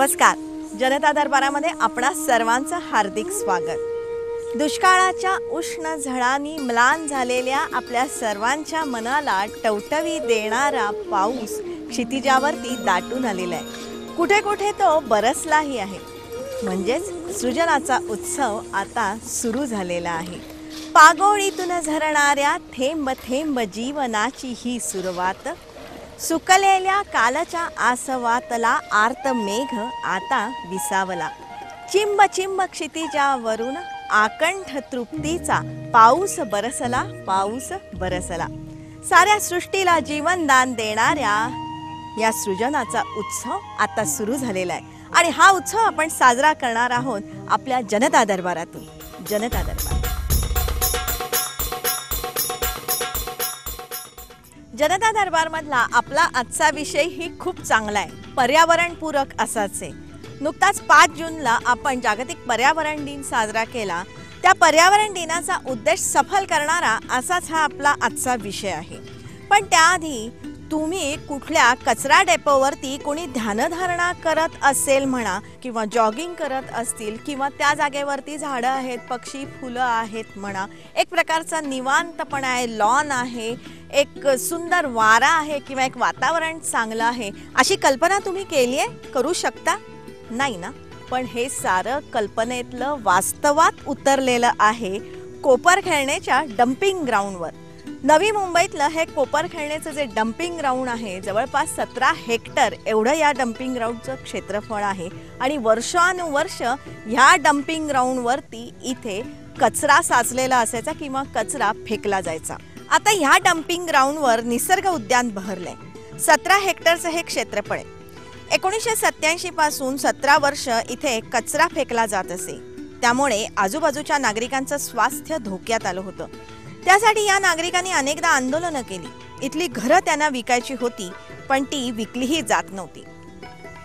नमस्कार. जनता दरबारामध्ये आपणा सर्वांचं हार्दिक स्वागत. दुष्काळाच्या उष्ण झळांनी म्लान झालेल्या आपल्या सर्वांच्या मनाला टवटवी देणारा पाऊस क्षितिजावरती दाटून आलेला आहे. कुठे कुठे तो बरसलाही आहे. म्हणजेच सृजनाचा उत्सव आता सुरू झालेला आहे. पागोळीतून झरणाऱ्या थेंब थेंब जीवनाची ही सुरुवात. सुकलेल्या कालच्या आसवातला आर्त मेघ आता विसावला. चिंब चिंब क्षितिजावरून आकंठ तृप्तीचा पाऊस बरसला, पाऊस बरसला. साऱ्या सृष्टीला जीवनदान देणाऱ्या या सृजनाचा उत्सव आता सुरू झालेला आहे. आणि हा उत्सव आपण साजरा करणार आहोत आपल्या जनता दरबारातून. जनता दरबार. जनता दरबारमधला आपला आजचा विषय ही खूप चांगला आहे. पर्यावरणपूरक असाच आहे. नुकताच 5 जूनला आपण जागतिक पर्यावरण दिन साजरा केला. त्या पर्यावरण दिनाचा उद्देश सफल करणारा असाच हा आपला आजचा विषय आहे. पण त्याआधी तुम्ही कुठल्या कचरा डेपोवरती कोणी ध्यानधारणा करत असेल म्हणा, किंवा जॉगिंग करत असतील, किंवा त्या जागेवरती झाडं आहेत, पक्षी, फुलं आहेत म्हणा, एक प्रकारचा निवांतपणा आहे, लॉन आहे, एक सुंदर वारा आहे, किंवा एक वातावरण चांगलं आहे, अशी कल्पना तुम्ही केली आहे? करू शकता? नाही ना. पण हे सारं कल्पनेतलं वास्तवात उतरलेलं आहे कोपरखेळणेच्या डम्पिंग ग्राउंडवर. नवी मुंबईतलं हे कोपरखेळणेचं जे डम्पिंग ग्राउंड आहे, जवळपास 17 हेक्टर एवढं या डम्पिंग ग्राउंडचं क्षेत्रफळ आहे. आणि वर्षानुवर्ष ह्या डम्पिंग ग्राउंडवरती इथे कचरा साचलेला असायचा किंवा कचरा फेकला जायचा. आता ह्या डम्पिंग ग्राउंडवर निसर्ग उद्यान बहरलंय. 17 हेक्टरचं हे क्षेत्रफळ आहे. 1987 पासून 17 वर्ष इथे कचरा फेकला जात असे. त्यामुळे आजूबाजूच्या नागरिकांचं स्वास्थ्य धोक्यात आलं होतं. त्यासाठी या नागरिकांनी अनेकदा आंदोलनं केली. इथली घरं त्यांना विकायची होती, पण ती विकलीही जात नव्हती.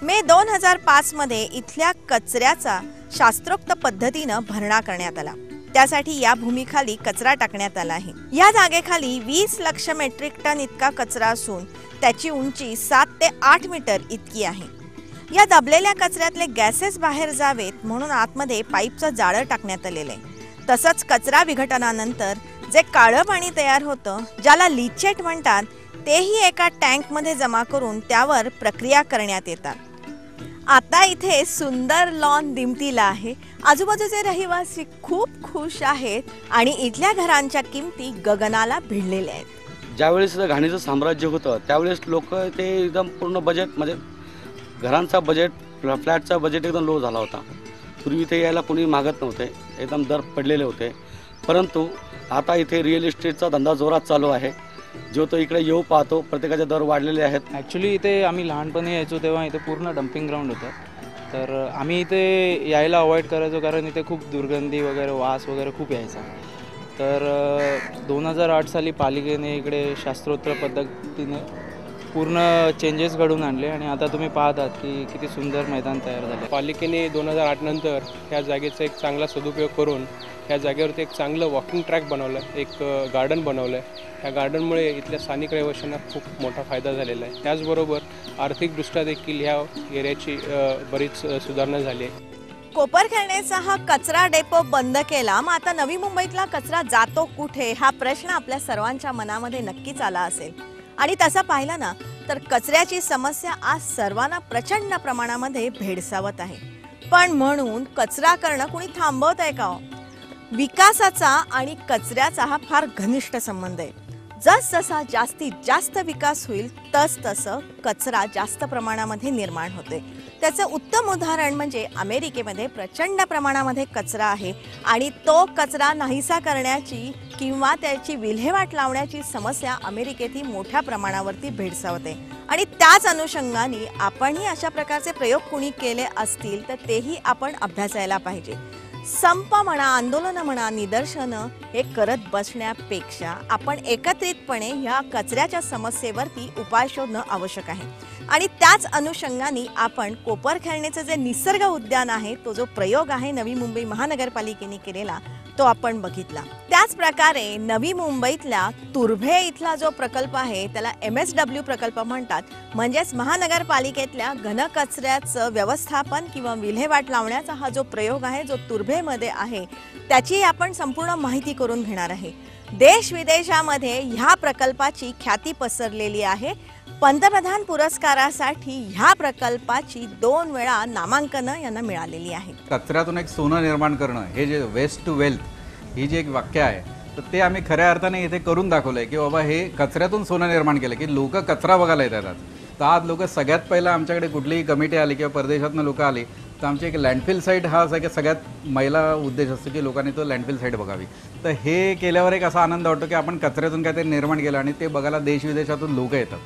मे 2005 मध्ये इथल्या कचऱ्याचा शास्त्रोक्त पद्धतीनं भरणा करण्यात आला. त्यासाठी या भूमीखाली कचरा टाकण्यात आला आहे. या जागेखाली 20 लाख मेट्रिक टन इतका कचरा असून त्याची उंची 7 ते 8 मीटर इतकी आहे. या दबलेल्या कचऱ्यातले गॅसेस बाहेर जावेत म्हणून आतमध्ये पाईपचं जाळं टाकण्यात आलेलं आहे. तसंच कचरा विघटनानंतर जे काळं पाणी तयार होतं, ज्याला लिचेट म्हणतात, तेही एका टँकमध्ये जमा करून त्यावर प्रक्रिया करण्यात येतात. आता इथे सुंदर लॉन दिमतीला आहे. आजूबाजूचे रहिवासी खूप खुश आहेत आणि इथल्या घरांच्या किमती गगनाला भिडलेल्या आहेत. ज्यावेळेस घाणीचं साम्राज्य होतं त्यावेळेस लोक ते एकदम पूर्ण बजेट, म्हणजे घरांचा बजेट, फ्लॅटचा बजेट एकदम लो झाला होता. पूर्वी इथे यायला कोणी मागत नव्हते, एकदम दर पडलेले होते. परंतु आता इथे रिअल इस्टेटचा धंदा जोरात चालू आहे. जो तो इकडे येऊ पाहतो, प्रत्येकाचे दर वाढलेले आहेत. ॲक्च्युली इथे आम्ही लहानपणी यायचो तेव्हा इथे पूर्ण डम्पिंग ग्राउंड होतं. तर आम्ही इथे यायला अवॉइड करायचो कारण इथे खूप दुर्गंधी वगैरे, वास वगैरे खूप यायचा. तर 2008 साली पालिकेने इकडे शास्त्रोक्त पद्धतीने पूर्ण चेंजेस घडून आणले आणि आता तुम्ही पाहतात की किती सुंदर मैदान तयार झालं. पालिकेने 2008 नंतर ह्या जागेचा एक चांगला सदुपयोग करून ह्या जागेवरती एक चांगलं वॉकिंग ट्रॅक बनवलं आहे, एक गार्डन बनवलं आहे. ह्या गार्डनमुळे इथल्या स्थानिक रहिवाशांना खूप मोठा फायदा झालेला आहे. त्याचबरोबर आर्थिकदृष्ट्या देखील ह्या एरियाची बरीच सुधारणा झाली आहे. कोपरखेळणेचा हा कचरा डेपो बंद केला, मग आता नवी मुंबईतला कचरा जातो कुठे, हा प्रश्न आपल्या सर्वांच्या मनामध्ये नक्कीच आला असेल. आणि तसं पाहिलं ना तर कचऱ्याची समस्या आज सर्वांना प्रचंड प्रमाणामध्ये भेडसावत आहे. पण म्हणून कचरा करणं कुणी थांबवत आहे का? विकासाचा आणि कचऱ्याचा हा फार घनिष्ठ संबंध आहे. जसजसा जास्तीत जास्त विकास होईल तसतसं कचरा जास्त प्रमाणामध्ये निर्माण होते. त्याचं उत्तम उदाहरण म्हणजे अमेरिकेमध्ये प्रचंड प्रमाणामध्ये कचरा आहे आणि तो कचरा नाहीसा करण्याची किंवा त्याची विल्हेवाट लावण्याची समस्या अमेरिकेतही मोठ्या प्रमाणावरती भेडसावते. आणि त्याच अनुषंगाने आपणही अशा प्रकारचे प्रयोग कुणी केले असतील तर तेही आपण अभ्यासायला पाहिजे. संप म्हणा, आंदोलन म्हणा, निदर्शनं हे करत बसण्यापेक्षा आपण एकत्रितपणे ह्या कचऱ्याच्या समस्येवरती उपाय शोधणं आवश्यक आहे. आणि त्याच अनुषंगाने आपण कोपरखेळणेचं जे निसर्ग उद्यान आहे, तो जो प्रयोग आहे नवी मुंबई महानगरपालिकेने केलेला, तो आपण बघितला। त्याच प्रकारे नवी मुंबईतल्या तुर्भे इथला जो प्रकल्प आहे त्याला MSW प्रकल्प म्हणतात, म्हणजेच महानगरपालिकेतल्या घनकचऱ्याचं व्यवस्थापन किंवा विल्हेवाट लावण्याचा हा जो प्रयोग आहे जो तुर्भेमध्ये आहे त्याची आपण संपूर्ण माहिती करून घेणार आहे। देश विदेशामध्ये ह्या प्रकल्पाची ख्याती पसरलेली आहे। पंतप्रधान पुरस्कारासाठी ह्या प्रकल्पाची 2 वेळा नामांकनं यांना मिळालेली आहेत। कचऱ्यातून एक सोनं निर्माण करणं हे जे वेस्ट टू वेल्थ ही जी एक वाक्य आहे तर ते आम्ही खऱ्या अर्थाने इथे करून दाखवलं आहे की बाबा हे कचऱ्यातून सोनं निर्माण केलं की लोक कचरा बघायला येतात। तर आज लोक सगळ्यात पहिला आमच्याकडे कुठलीही कमिटी आली किंवा परदेशातून लोक आली तर आमची एक लँडफिल साईट हा सगळ्यात महिला उद्देश असतो की लोकांनी तो लँडफिल साईट बघावी। तर हे केल्यावर एक असा आनंद वाटतो की आपण कचऱ्यातून काहीतरी निर्माण केलं आणि ते बघायला देश विदेशातून लोक येतात,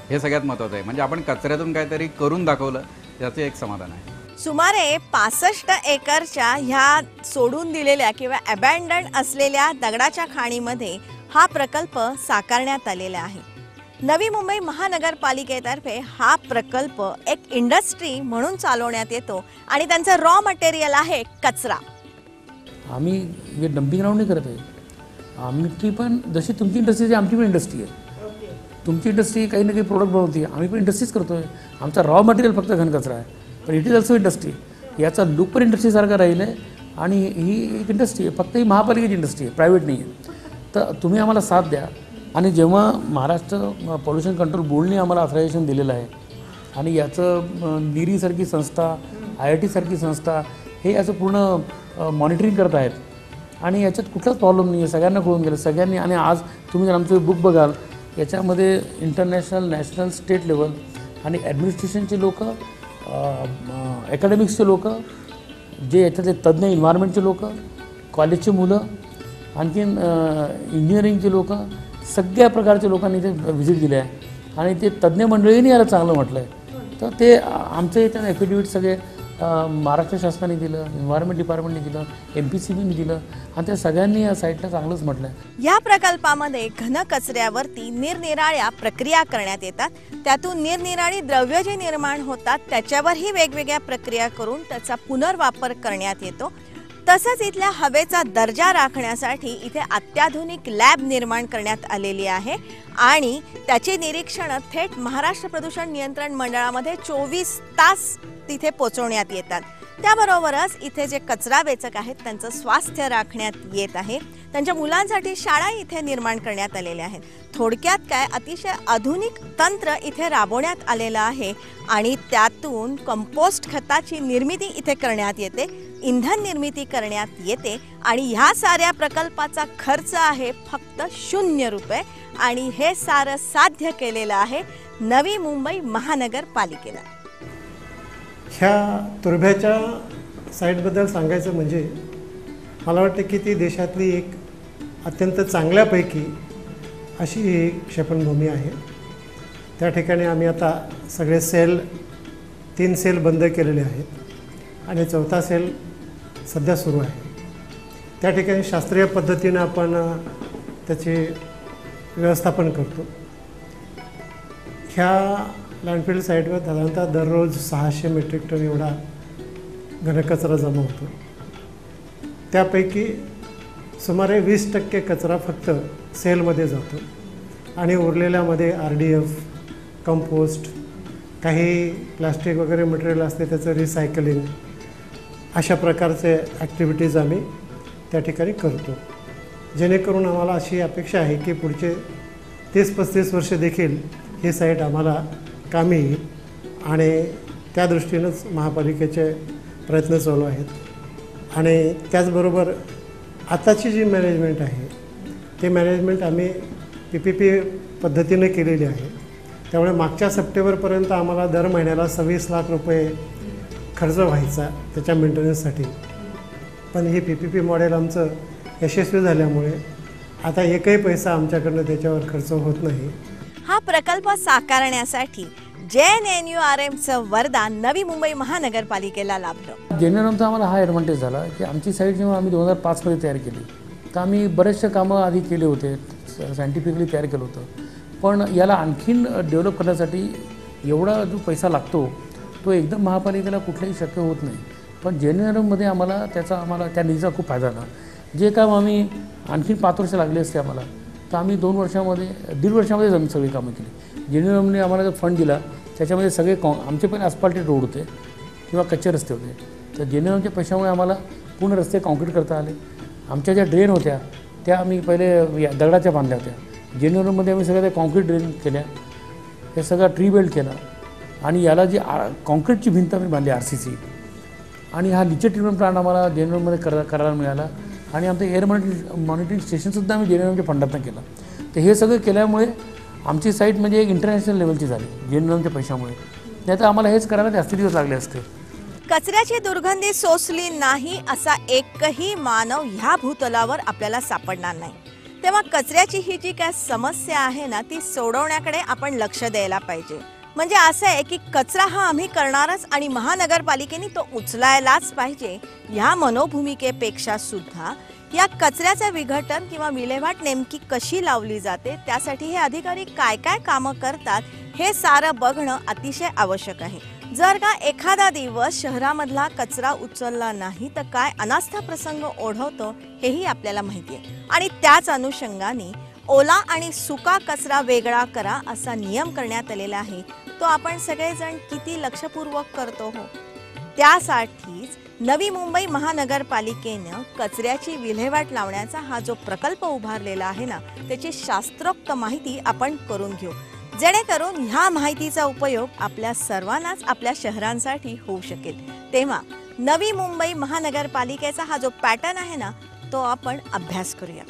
हे सगळ्यात महत्त्वाचं आहे। म्हणजे आपण कचऱ्यातून काहीतरी करून दाखवलं याचं एक समाधान आहे। सुमारे 65 एकरच्या ह्या सोडून दिलेल्या किंवा अबॅन्डन असलेल्या दगडाच्या खाणीमध्ये हा प्रकल्प साकारण्यात आलेला आहे। नवी मुंबई महानगरपालिकेतर्फे हा प्रकल्प एक इंडस्ट्री म्हणून चालवण्यात येतो आणि त्यांचं रॉ मटेरियल आहे कचरा। आम्ही हे डम्पिंग ग्राउंड नाही करत आहे, आमची पण जशी तुमची इंडस्ट्री आहे आमची पण इंडस्ट्री आहे। तुमची इंडस्ट्री काही ना काही प्रोडक्ट बनवते, आम्ही पण इंडस्ट्रीज करतो आहे। आमचा रॉ मटेरियल फक्त घनकचरा आहे, पण इट इज ऑल्सो इंडस्ट्री। याचा लुक पण इंडस्ट्रीसारखा राहील आहे आणि ही एक इंडस्ट्री आहे, फक्त ही महापालिकेची इंडस्ट्री आहे, प्रायव्हेट नाही आहे। तर तुम्ही आम्हाला साथ द्या आणि जेव्हा महाराष्ट्र पॉल्युशन कंट्रोल बोर्डने आम्हाला ऑथरायझेशन दिलेलं आहे आणि याचं निरीसारखी संस्था IIT सारखी संस्था हे याचं पूर्ण मॉनिटरिंग करत आहेत आणि याच्यात कुठलाच प्रॉब्लेम नाही आहे, सगळ्यांना कळून गेलं सगळ्यांनी। आणि आज तुम्ही जर आमचं बुक बघाल याच्यामध्ये इंटरनॅशनल नॅशनल स्टेट लेवल आणि ॲडमिनिस्ट्रेशनचे लोक, अकॅडमिक्सचे लोक, जे याच्यातले तज्ज्ञ इन्व्हायरमेंटचे लोक, कॉलेजचे मुलं, आणखीन इंजिनिअरिंगचे लोक, सगळ्या प्रकारच्या लोकांनी इथे व्हिजिट दिली आहे आणि ते तज्ज्ञ मंडळींनी याला चांगलं म्हटलं आहे। तर ते आमचे इथे ॲफिडेविट सगळे महाराष्ट्र शासनाने दिलं, एन्व्हायरमेंट डिपार्टमेंटने दिलं, MPCBने दिलं आणि त्या सगळ्यांनी या साईटला चांगलंच म्हटलं आहे। या प्रकल्पामध्ये घनकचऱ्यावरती निरनिराळ्या प्रक्रिया करण्यात येतात, त्यातून निरनिराळी द्रव्य जे निर्माण होतात त्याच्यावरही वेगवेगळ्या प्रक्रिया करून त्याचा पुनर्वापर करण्यात येतो। तसंच इथल्या हवेचा दर्जा राखण्यासाठी इथे अत्याधुनिक लॅब निर्माण करण्यात आलेली आहे आणि त्याचे निरीक्षण थेट महाराष्ट्र प्रदूषण नियंत्रण मंडळामध्ये 24 तास तिथे पोहोचवण्यात येतात। त्याबरोबरच इथे जे कचरा वेचक आहेत त्यांचं स्वास्थ्य राखण्यात येत आहे, त्यांच्या मुलांसाठी शाळा इथे निर्माण करण्यात आलेल्या आहेत। थोडक्यात काय अतिशय आधुनिक तंत्र इथे राबवण्यात आलेलं आहे आणि त्यातून कंपोस्ट खताची निर्मिती इथे करण्यात येते, इंधन निर्मिती करण्यात येते आणि ह्या साऱ्या प्रकल्पाचा खर्च आहे फक्त 0 रुपये आणि हे सारं साध्य केलेलं आहे नवी मुंबई महानगरपालिकेला। ह्या तुर्भ्याच्या साईटबद्दल सांगायचं म्हणजे मला वाटतं की ती देशातली एक अत्यंत चांगल्यापैकी अशी ही क्षेपणभूमी आहे। त्या ठिकाणी आम्ही आता सगळे 3 सेल बंद केलेले आहेत आणि 4था सेल सध्या सुरू आहे। त्या ठिकाणी शास्त्रीय पद्धतीनं आपण त्याचे व्यवस्थापन करतो। ह्या लँडफिल साईटवर साधारणतः दररोज 600 मेट्रिक टन एवढा घनकचरा जमा होतो। त्यापैकी सुमारे 20% कचरा फक्त सेलमध्ये जातो आणि उरलेल्यामध्ये RDF, कंपोस्ट, काही प्लास्टिक वगैरे मटेरियल असते त्याचं रिसायकलिंग, अशा प्रकारचे ॲक्टिव्हिटीज आम्ही त्या ठिकाणी करतो, जेणेकरून आम्हाला अशी अपेक्षा आहे की पुढचे 30-35 वर्ष देखील ही साईट आम्हाला कामी येईल आणि त्या दृष्टीनंच महापालिकेचे प्रयत्न चालू आहेत। आणि त्याचबरोबर आताची जी मॅनेजमेंट आहे ते मॅनेजमेंट आम्ही PPP पद्धतीने केलेली आहे। त्यामुळे मागच्या सप्टेंबरपर्यंत आम्हाला दर महिन्याला 26 लाख रुपये खर्च व्हायचा त्याच्या मेंटेनन्ससाठी, पण ही PPP मॉडेल आमचं यशस्वी झाल्यामुळे आता एकही पैसा आमच्याकडनं त्याच्यावर खर्च होत नाही। हा प्रकल्प साकारण्यासाठी JNNURMचं वरदान नवी मुंबई महानगरपालिकेला लाभलं। JNNURMचा आम्हाला हा ॲडव्हान्टेज झाला की आमची साईट जेव्हा आम्ही 2005मध्ये तयार केली तर आम्ही बरेचसे कामं आधी केले होते, सायंटिफिकली तयार केलं होतं, पण याला आणखीन डेव्हलप करण्यासाठी एवढा जो पैसा लागतो तो एकदम महापालिकेला कुठलाही शक्य होत नाही। पण JNNURMमध्ये आम्हाला त्या निधीचा खूप फायदा झाला जे काम आम्ही आणखी 5 वर्ष लागले असते आम्हाला, तर आम्ही 2 वर्षामध्ये 1.5 वर्षामध्ये आम्ही सगळी कामं केली. जेणेकरून आम्हाला जो फंड दिला त्याच्यामध्ये सगळे आमचे पण अस्फाल्टेड रोड होते किंवा कच्चे रस्ते होते. तर जेणेकरूनच्या पैशामुळे आम्हाला पूर्ण रस्ते कॉन्क्रीट करता आले. आमच्या ज्या ड्रेन होत्या त्या आम्ही पहिले दगडाच्या बांधल्या होत्या. जेणेकरूनमध्ये आम्ही सगळ्या त्या कॉन्क्रीट ड्रेन केल्या, हे सगळा ट्री बेल्ट केला आणि याला जी कॉन्क्रीटची भिंत आम्ही बांधली RCC. आणि हा लिचर ट्रीटमेंट प्लांट आम्हाला जेणेकरूनमध्ये करायला मिळाला आणि आमचं एअर मॉनिटरिंग स्टेशनसुद्धा आम्ही जेणेकरूनच्या फंडातनं केलं. तर हे सगळं केल्यामुळे आमची साईट म्हणजे एक इंटरनॅशनल लेवलची झाली जेणेकरूनच्या पैशामुळे. नाही तर आम्हाला हेच करायला जास्ती दिवस लागले असते. कचऱ्याची दुर्गंधी सोसली नाही असा एकही मानव ह्या भूतलावर आपल्याला सापडणार नाही. तेव्हा कचऱ्याची ही जी काय समस्या आहे ना, ती सोडवण्याकडे आपण लक्ष द्यायला पाहिजे. म्हणजे असं आहे की कचरा हा आम्ही करणारच आणि महानगरपालिकेने तो उचलायलाच पाहिजे. ह्या मनोभूमिकेपेक्षा सुद्धा या कचऱ्याचं विघटन किंवा विल्हेवाट नेमकी कशी लावली जाते, त्यासाठी हे अधिकारी काय काय कामं करतात हे सारं बघणं अतिशय आवश्यक आहे. जर का एखादा दिवस शहरामधला कचरा उचलला नाही तर काय अनास्था प्रसंग ओढवतो हेही आपल्याला माहिती आहे. आणि त्याच अनुषंगाने ओला आणि सुका कचरा वेगळा करा असा नियम करण्यात आलेला आहे. तो आपण सगळेजण किती लक्षपूर्वक करतो हो. त्यासाठीच नवी मुंबई महानगरपालिकेनं कचऱ्याची विल्हेवाट लावण्याचा हा जो प्रकल्प उभारलेला आहे ना, त्याची शास्त्रोक्त माहिती आपण करून घेऊ, जेणेकरून ह्या माहितीचा उपयोग आपल्या सर्वांनाच आपल्या शहरांसाठी होऊ शकेल. तेव्हा नवी मुंबई महानगरपालिकेचा हा जो पॅटर्न आहे ना, तो आपण अभ्यास करूया.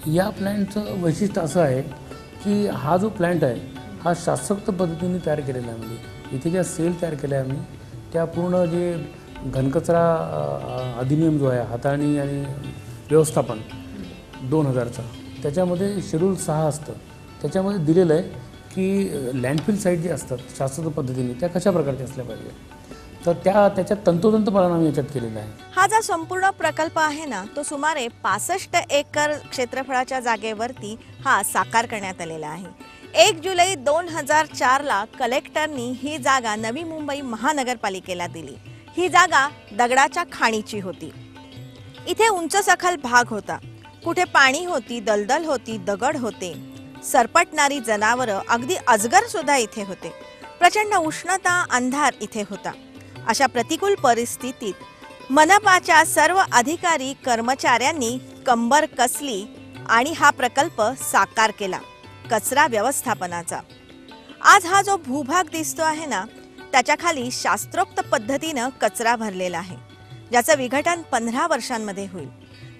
या प्लॅन्टचं वैशिष्ट्य असं आहे की हा जो प्लॅन्ट आहे हा शास्त्रोक्त पद्धतीने तयार केलेला आहे. म्हणजे इथे ज्या सेल तयार केल्या आम्ही त्या पूर्ण जे घनकचरा अधिनियम जो आहे हाताळणी आणि व्यवस्थापन 2000चा, त्याच्यामध्ये शेड्यूल 6 असतं. त्याच्यामध्ये दिलेलं आहे की लँडफिल साईट जे असतात शास्त्रोक्त पद्धतीने त्या कशा प्रकारच्या असल्या पाहिजे. तर त्याच्यात तंतोतंत पालन आम्ही याच्यात केलेलं आहे. हा जो संपूर्ण प्रकल्प आहे ना, तो सुमारे 65 एकर क्षेत्रफळाच्या जागेवरती हा साकार करण्यात आलेला आहे. 1 जुलै 2004ला कलेक्टरनी ही जागा नवी मुंबई महानगरपालिकेला दिली. ही जागा दगडाच्या खाणीची होती. इथे उंच सखल भाग होता. कुठे पाणी होती, दलदल होती, दगड होते, सरपटणारी जनावरं, अगदी अजगर सुद्धा इथे होते. प्रचंड उष्णता, अंधार इथे होता. अशा प्रतिकूल परिस्थितीत मनपाच्या सर्व अधिकारी कर्मचाऱ्यांनी कंबर कसली आणि हा प्रकल्प साकार केला कचरा व्यवस्थापनाचा. आज हा जो भूभाग दिसतो आहे ना, त्याच्या खाली शास्त्रोक्त पद्धतीनं कचरा भरलेला आहे, ज्याचं विघटन 15 वर्षांमध्ये होईल.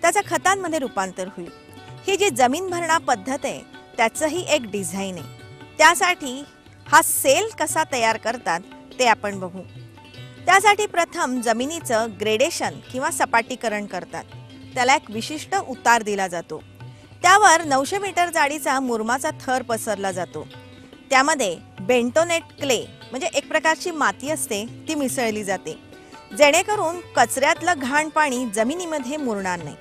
त्याचं खतांमध्ये रूपांतर होईल. ही जी जमीन भरणा पद्धत आहे त्याचंही एक डिझाईन आहे. त्यासाठी हा सेल कसा तयार करतात ते आपण बघू. त्यासाठी प्रथम जमिनीचं ग्रेडेशन किंवा सपाटीकरण करतात. त्याला एक विशिष्ट उतार दिला जातो. त्यावर 900 मीटर जाडीचा मुरमाचा थर पसरला जातो. त्यामध्ये बेंटोनेट क्ले म्हणजे एक प्रकारची माती असते ती मिसळली जाते, जेणेकरून कचऱ्यातलं घाण पाणी जमिनीमध्ये मुरणार नाही.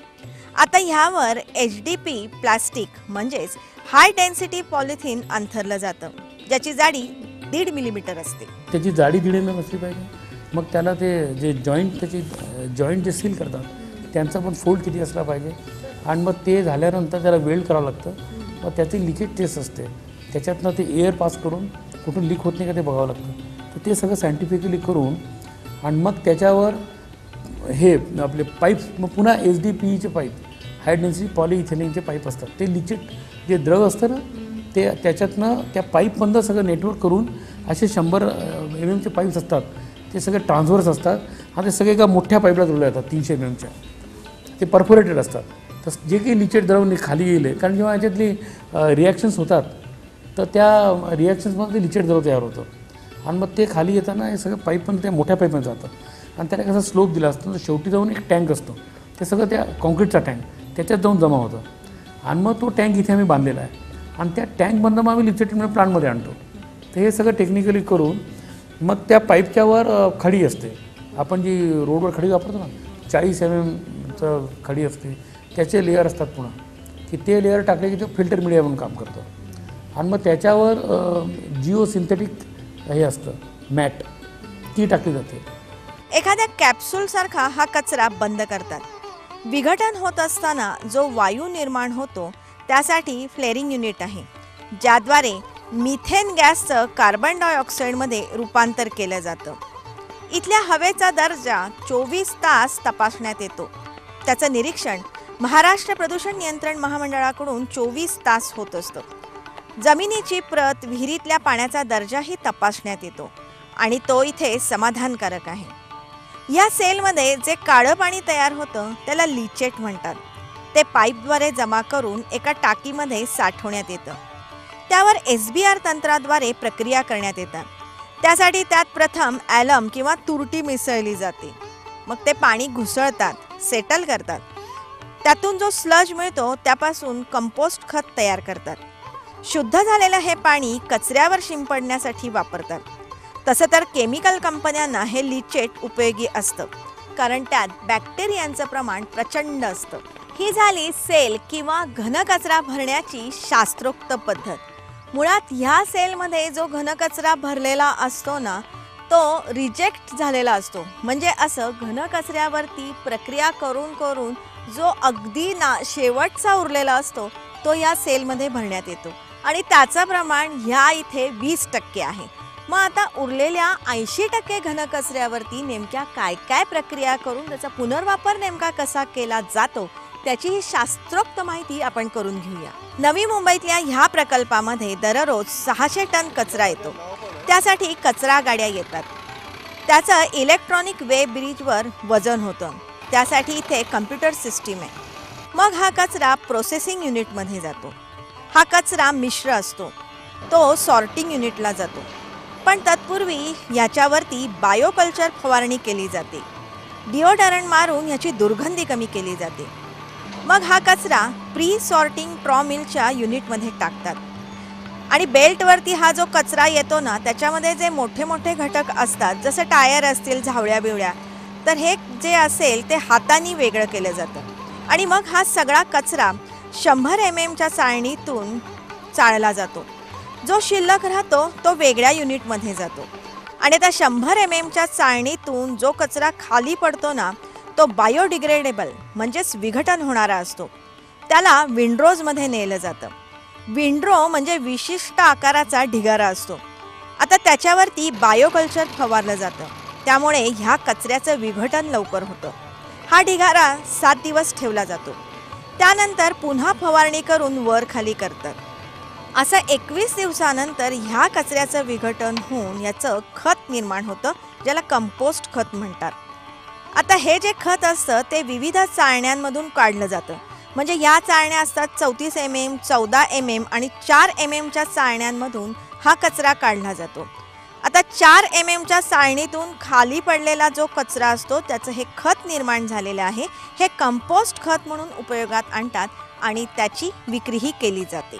आता ह्यावर HDP प्लास्टिक म्हणजेच हाय डेन्सिटी पॉलिथिन अंथरलं जातं, ज्याची जाडी 1.5 मिलीमीटर असते. त्याची जाडी 1.5 mm असली पाहिजे. मग त्याला ते जे जॉईंट जे सील करतात त्यांचा पण फोल्ड किती असला पाहिजे. आणि मग ते झाल्यानंतर त्याला वेल्ड करावं लागतं. मग त्याची लिकेज टेस्ट असते, त्याच्यातनं ते एअर पास करून कुठून लीक होत नाही का ते बघावं लागतं. तर ते सगळं सायंटिफिकली करून आणि मग त्याच्यावर हे आपले पाईप्स, मग पुन्हा HDPEचे पाईप, हाय डेन्सिटी पॉलिइथिलीनचे पाईप असतात. ते लिकेज जे द्रव असतं ना ते त्याच्यातनं त्या पाईपमधनं सगळं नेटवर्क करून असे 100 mm पाईप्स असतात. ते सगळे ट्रान्सव्हर्स असतात आणि ते सगळे एका मोठ्या पाईपला जोडले जातात 300 mm. ते परफोरेटेड असतात. तर जे काही लिकेज द्रव खाली गेले, कारण जेव्हा याच्यातली रिॲक्शन्स होतात तर त्या रिॲक्शन्समध्ये लिकेज द्रव तयार होतं आणि मग ते खाली येताना हे सगळं पाईप पण त्या मोठ्या पाईपमध्ये जातं आणि त्याला कसा स्लोप दिला असतो. तर शेवटी जाऊन एक टँक असतो, ते सगळं त्या कॉन्क्रीटचा टँक त्याच्यात जाऊन जमा होतं आणि मग तो टँक इथे आम्ही बांधलेला आहे आणि त्या टँकमधनं मग आम्ही लिक्विड ट्रीटमेंट प्लांटमध्ये आणतो. तर हे सगळं टेक्निकली करून मग त्या पाईपच्यावर खडी असते. आपण जी रोडवर खडी वापरतो ना 40 mm खडी असते, त्याचे लेअर असतात पुन्हा की ते लेअर टाकले की ते फिल्टर मीडिया म्हणून काम करतो. आणि मग त्याच्यावर जिओ सिंथेटिक हे असतं मॅट, ती टाकली जाते. एखाद्या कॅप्सूलसारखा हा कचरा बंद करतात. विघटन होत असताना जो वायू निर्माण होतो त्यासाठी फ्लेअरिंग युनिट आहे, ज्याद्वारे मिथेन गॅसचं कार्बन डायऑक्साईडमध्ये रूपांतर केलं जातं. इथल्या हवेचा दर्जा 24 तास तपासण्यात येतो. त्याचं निरीक्षण महाराष्ट्र प्रदूषण नियंत्रण महामंडळाकडून 24 तास होत असतं. जमिनीची प्रत, विहिरीतल्या पाण्याचा दर्जाही तपासण्यात येतो आणि तो इथे समाधानकारक आहे. या सेलमध्ये जे काळं पाणी तयार होतं त्याला लिचेट म्हणतात. ते पाईपद्वारे जमा करून एका टाकीमध्ये साठवण्यात येतं. त्यावर SBR तंत्राद्वारे प्रक्रिया करण्यात येतात. त्यासाठी त्यात प्रथम ॲलम किंवा तुरटी मिसळली जाते. मग ते पाणी घुसळतात, सेटल करतात. त्यातून जो स्लज मिळतो त्यापासून कंपोस्ट खत तयार करतात. शुद्ध झालेलं हे पाणी कचऱ्यावर शिंपडण्यासाठी वापरतात. तसं तर केमिकल कंपन्यांना हे लिचेट उपयोगी असतं, कारण त्यात बॅक्टेरियांचं प्रमाण प्रचंड असतं. ही झाली सेल किंवा घनकचरा भरण्याची शास्त्रोक्त पद्धत. मुळात ह्या सेलमध्ये जो घनकचरा भरलेला असतो ना, तो रिजेक्ट झालेला असतो. म्हणजे असं घनकचऱ्यावरती प्रक्रिया करून करून जो अगदी शेवटचा उरलेला असतो तो या सेलमध्ये भरण्यात येतो आणि त्याचं प्रमाण ह्या इथे 20% आहे. मग आता उरलेल्या 80% घनकचऱ्यावरती नेमक्या काय काय प्रक्रिया करून त्याचा पुनर्वापर नेमका कसा केला जातो त्याची ही शास्त्रोक्त माहिती आपण करून घेऊया. नवी मुंबईतल्या ह्या प्रकल्पामध्ये दररोज 600 टन कचरा येतो. त्यासाठी कचरा गाड्या येतात. त्याचं इलेक्ट्रॉनिक वे ब्रिजवर वजन होतं. त्यासाठी इथे कम्प्युटर सिस्टीम आहे. मग हा कचरा प्रोसेसिंग युनिटमध्ये जातो. हा कचरा मिश्र असतो, तो सॉर्टिंग युनिटला जातो. पण तत्पूर्वी याच्यावरती बायोकल्चर फवारणी केली जाते. डिओडरंट मारून याची दुर्गंधी कमी केली जाते. मग हा कचरा प्री सॉर्टिंग ट्रॉमिलच्या युनिटमध्ये टाकतात आणि बेल्टवरती हा जो कचरा येतो ना, त्याच्यामध्ये जे मोठे मोठे घटक असतात, जसं टायर असतील, झावळ्या बिवळ्या, तर हे जे असेल ते हाताने वेगळं केलं जातं आणि मग हा सगळा कचरा 100 mm चाळणीतून चाळला जातो. जो शिल्लक राहतो तो वेगळ्या युनिटमध्ये जातो आणि त्या 100 mm चाळणीतून जो कचरा खाली पडतो ना, तो बायोडिग्रेडेबल म्हणजेच विघटन होणारा असतो. त्याला विंडरोजमध्ये नेलं जातं. विंडरो म्हणजे विशिष्ट आकाराचा ढिगारा असतो. आता त्याच्यावरती बायोकल्चर फवारलं जातं. त्यामुळे ह्या कचऱ्याचं विघटन लवकर होतं. हा ढिगारा 7 दिवस ठेवला जातो. त्यानंतर पुन्हा फवारणी करून वर खाली करतात. असं 21 दिवसानंतर ह्या कचऱ्याचं विघटन होऊन याचं खत निर्माण होतं, ज्याला कंपोस्ट खत म्हणतात. आता हे जे खत असतं ते विविध चाळण्यांमधून काढलं जातं. म्हणजे या चाळण्या असतात 34 mm, 14 mm आणि 4 mm चाळण्यांमधून हा कचरा काढला जातो. आता 4 mm चाळणीतून खाली पडलेला जो कचरा असतो त्याचं हे खत निर्माण झालेलं आहे. हे कंपोस्ट खत म्हणून उपयोगात आणतात आणि त्याची विक्रीही केली जाते.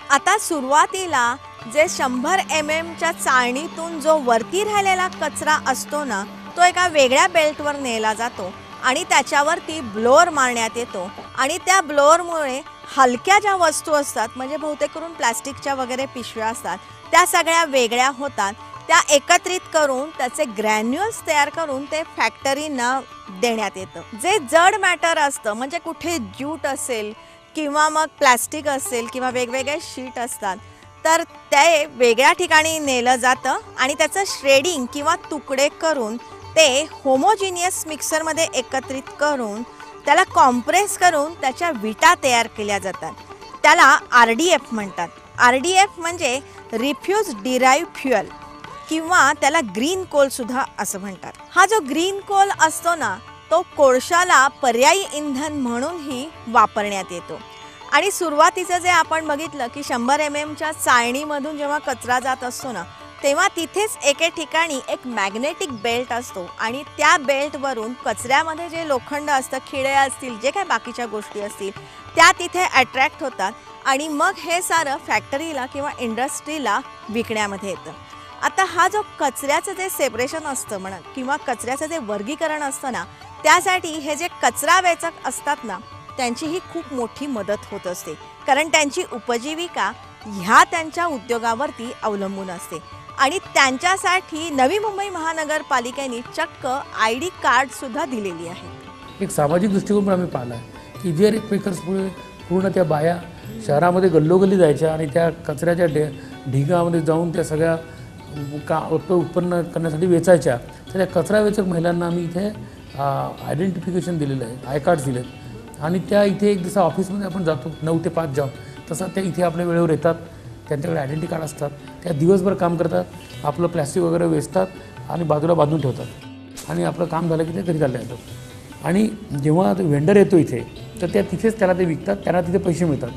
आता सुरुवातीला जे 100 mm चाळणीतून जो वरती राहिलेला कचरा असतो ना, तो एका वेगळ्या बेल्टवर नेला जातो आणि त्याच्यावरती ब्लोअर मारण्यात येतो आणि त्या ब्लोअरमुळे हलक्या ज्या वस्तू असतात, म्हणजे बहुतेक करून प्लास्टिकच्या वगैरे पिशव्या असतात, त्या सगळ्या वेगळ्या होतात. त्या एकत्रित करून त्याचे ग्रॅन्युअल्स तयार करून ते फॅक्टरींना देण्यात येतं. जे जड मॅटर असतं, म्हणजे कुठे ज्यूट असेल किंवा मग प्लास्टिक असेल किंवा वेगवेगळे शीट असतात, तर ते वेगळ्या ठिकाणी नेलं जातं आणि त्याचं श्रेडिंग किंवा तुकडे करून ते होमोजिनियस मिक्सरमध्ये एकत्रित करून त्याला कॉम्प्रेस करून त्याच्या विटा तयार केल्या जातात. त्याला RDF म्हणतात. RDF म्हणजे रिफ्यूज डिराईव्ह फ्युएल किंवा त्याला ग्रीन कोल सुद्धा असं म्हणतात. हा जो ग्रीन कोल असतो ना, तो कोळशाला पर्यायी इंधन म्हणूनही वापरण्यात येतो. आणि सुरुवातीचं जे आपण बघितलं की 100 mm चाळणीमधून जेव्हा कचरा जात असतो ना, तेव्हा तिथेच एके ठिकाणी एक मॅग्नेटिक बेल्ट असतो आणि त्या बेल्टवरून कचऱ्यामध्ये जे लोखंड असतं, खिळे असतील, जे काय बाकीच्या गोष्टी असतील, त्या तिथे अट्रॅक्ट होतात आणि मग हे सारं फॅक्टरीला किंवा इंडस्ट्रीला विकण्यामध्ये येतं. आता हा जो कचऱ्याचं जे सेपरेशन असतं म्हणा किंवा कचऱ्याचं जे वर्गीकरण असतं ना, त्यासाठी हे जे कचरा वेचक असतात ना, त्यांचीही खूप मोठी मदत होत असते, कारण त्यांची उपजीविका ह्या त्यांच्या उद्योगावरती अवलंबून असते. आणि त्यांच्यासाठी नवी मुंबई महानगरपालिकेने चक्क ID कार्ड सुद्धा दिलेली आहे. एक सामाजिक दृष्टिकोन पण आम्ही पाहिला आहे की जे रेकमेकर्समुळे पूर्ण त्या बाया शहरामध्ये गल्लोगल्ली जायच्या आणि त्या कचऱ्याच्या ढिगामध्ये जाऊन त्या सगळ्या उत्पन्न करण्यासाठी वेचायच्या. तर त्या कचरा वेचक महिलांना आम्ही इथे आयडेंटिफिकेशन दिलेलं आहे, आय कार्ड्स दिलेत आणि त्या इथे एक दिवसा ऑफिसमध्ये आपण जातो 9 ते 5 जॉब, तसं त्या इथे आपल्या वेळेवर येतात. त्यांच्याकडे आयडेंटिटी कार्ड असतात, त्या दिवसभर काम करतात, आपलं प्लॅस्टिक वगैरे वेचतात आणि बाजूला बांधून ठेवतात आणि आपलं काम झालं की ते घरी चालले जातात. आणि जेव्हा वेंडर येतो इथे तर त्या तिथेच त्याला ते विकतात, त्यांना तिथे पैसे मिळतात.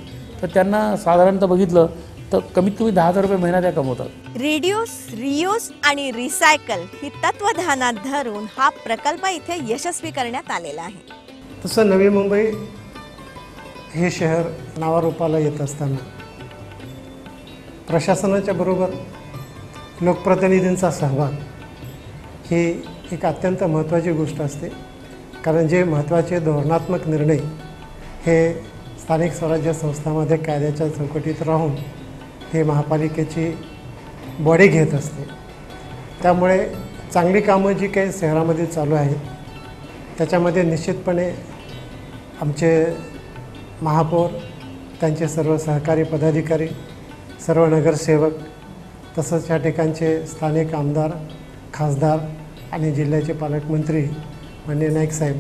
तर त्यांना साधारणतः बघितलं तर कमीत कमी 10,000 रुपये महिना त्या कमवतात. रिड्यूस, रियूज आणि रिसायकल ही तत्व ध्यानात धरून हा प्रकल्प इथे यशस्वी करण्यात आलेला आहे. तसं नवी मुंबई हे शहर नावारूपाला येत असताना प्रशासनाच्या बरोबर लोकप्रतिनिधींचा सहभाग ही एक अत्यंत महत्त्वाची गोष्ट असते. कारण जे महत्त्वाचे धोरणात्मक निर्णय हे स्थानिक स्वराज्य संस्थांमध्ये कायद्याच्या चौकटीत राहून हे महापालिकेची बॉडी घेत असते. त्यामुळे चांगली कामं जी काही शहरामध्ये चालू आहेत त्याच्यामध्ये निश्चितपणे आमचे महापौर, त्यांचे सर्व सहकारी पदाधिकारी, सर्व नगरसेवक, तसंच या ठिकाणचे स्थानिक आमदार, खासदार आणि जिल्ह्याचे पालकमंत्री माननीय नाईक साहेब,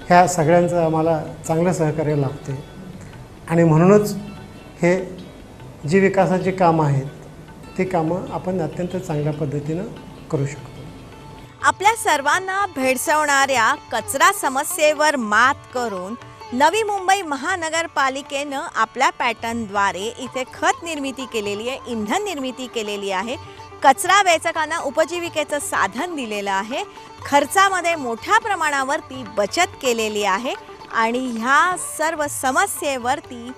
ह्या सगळ्यांचं आम्हाला चांगलं सहकार्य लाभते. आणि म्हणूनच हे जी विकासाची कामं आहेत ती कामं आपण अत्यंत चांगल्या पद्धतीनं करू शकतो. आपल्या सर्वांना भेडसावणाऱ्या कचरा समस्येवर मात करून नवी मुंबई महानगरपालिकेनं आपल्या पॅटर्नद्वारे इथे खत निर्मिती केलेली आहे, इंधन निर्मिती केलेली आहे, कचरा वेचकांना उपजीविकेचं साधन दिलेलं आहे, खर्चामध्ये मोठ्या प्रमाणावरती बचत केलेली आहे आणि ह्या सर्व समस्येवरती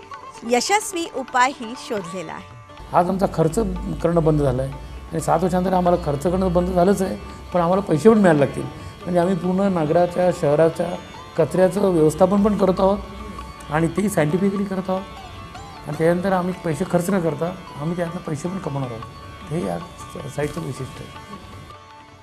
यशस्वी उपायही शोधलेला आहे. आज आमचा खर्च करणं बंद झालं आहे आणि 7 वर्षानंतर आम्हाला खर्च करणं बंद झालंच आहे, पण आम्हाला पैसे पण मिळायला लागतील. म्हणजे आम्ही पूर्ण नगराच्या शहराच्या कचऱ्याचं व्यवस्थापन पण करत आहोत आणि तेही सायंटिफिकली करत आहोत आणि त्यानंतर आम्ही पैसे खर्च न करता आम्ही त्यातनं पैसे पण कमवणार आहोत. हे या साईटचं वैशिष्ट्य आहे.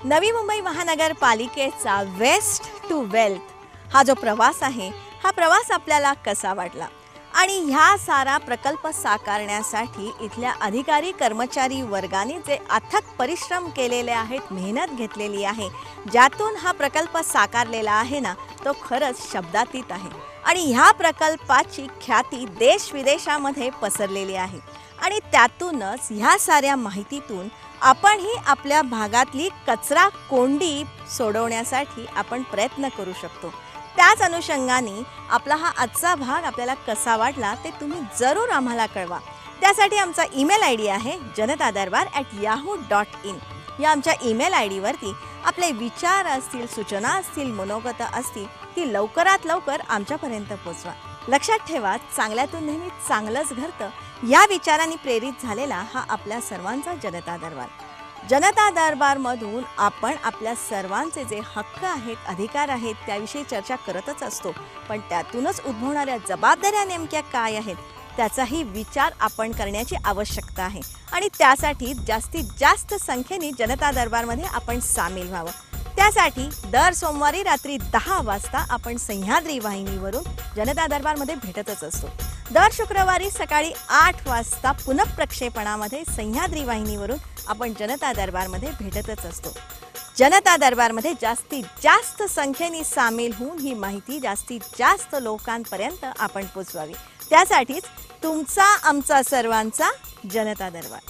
Navi Mumbai महानगरपालिकेचा waste to wealth हा जो प्रवास आहे, हा प्रवास आपल्याला कसा वाटला आणि ह्या सारा प्रकल्प साकारण्यासाठी इथल्या अधिकारी कर्मचारी वर्गाने जे अथक परिश्रम केलेले आहेत, मेहनत घेतलेली आहे, ज्यातून हा प्रकल्प साकारलेला आहे ना, तो खरंच शब्दातीत आहे. आणि ह्या प्रकल्पाची ख्याती देश विदेशामध्ये पसरलेली आहे आणि त्यातूनच ह्या साऱ्या माहितीतून आपणही आपल्या भागातली कचरा कोंडी सोडवण्यासाठी आपण प्रयत्न करू शकतो. त्याच अनुषंगाने आपला हा आजचा भाग आपल्याला कसा वाटला ते तुम्ही जरूर आम्हाला कळवा. त्यासाठी आमचा ईमेल आय डी आहे janatadarbar@yahoo.in. या आमच्या ईमेल आय डीवरती आपले विचार असतील, सूचना असतील, मनोगत असतील ती लवकरात लवकर आमच्यापर्यंत पोचवा. लक्षात ठेवा, चांगल्यातून नेहमी चांगलंच घडतं या विचारांनी प्रेरित झालेला हा आपल्या सर्वांचा जनता दरबार. जनता दरबारमधून आपण आपल्या सर्वांचे जे हक्क आहेत, अधिकार आहेत त्याविषयी चर्चा करतच असतो, पण त्यातूनच उद्भवणाऱ्या जबाबदाऱ्या नेमक्या काय आहेत त्याचाही विचार आपण करण्याची आवश्यकता आहे आणि त्यासाठी जास्तीत जास्त संख्येने जनता दरबारमध्ये आपण सामील व्हावं. त्यासाठी दर सोमवारी रात्री 10 वाजता आपण सह्याद्री वाहिनीवरून जनता दरबारमध्ये भेटतच असतो. दर शुक्रवारी सकाळी 8 वाजता पुनःप्रक्षेपणामध्ये सह्याद्री वाहिनीवरून आपण जनता दरबारमध्ये भेटतच असतो. जनता दरबारमध्ये जास्तीत जास्त संख्येने सामील होऊन ही माहिती जास्तीत जास्त लोकांपर्यंत आपण पोचवावी. त्यासाठीच तुमचा, आमचा, सर्वांचा जनता दरबार.